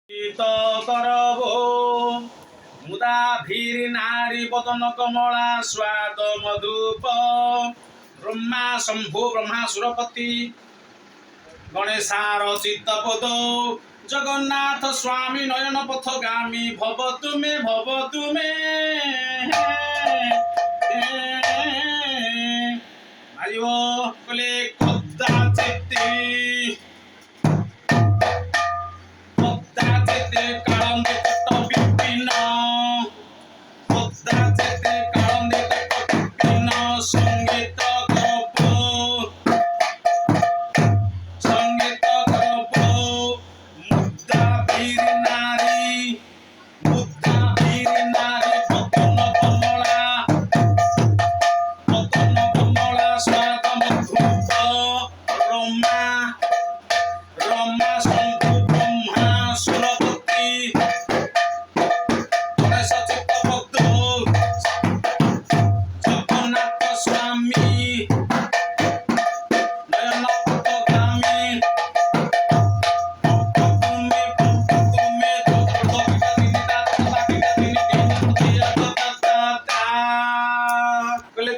करबो मुदाभीर नारी बदन कमला स्वाद मधुप ब्रह्मा शंभु ब्रह्मा सुरपति गणेशार चित्तपद जगन्नाथ स्वामी नयन पथगामी भव तुमे मारिब कले कद्दा चित्ते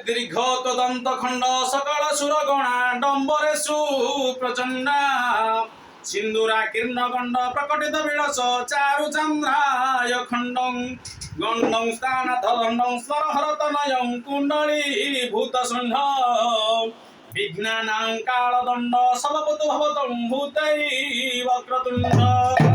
दीर्घ तदंत खंड सकल सुरगणा डंबरे सुप्रचंड सिंदूरा किर्ण गंड प्रकटित विलस चारु चंद्राय खंडं गंडं स्थानधरंडं स्वरहरतनयं कुंडली भूत सुंड विघ्नानां कालदंड सबवतु भवतं भूतै वक्रतुंड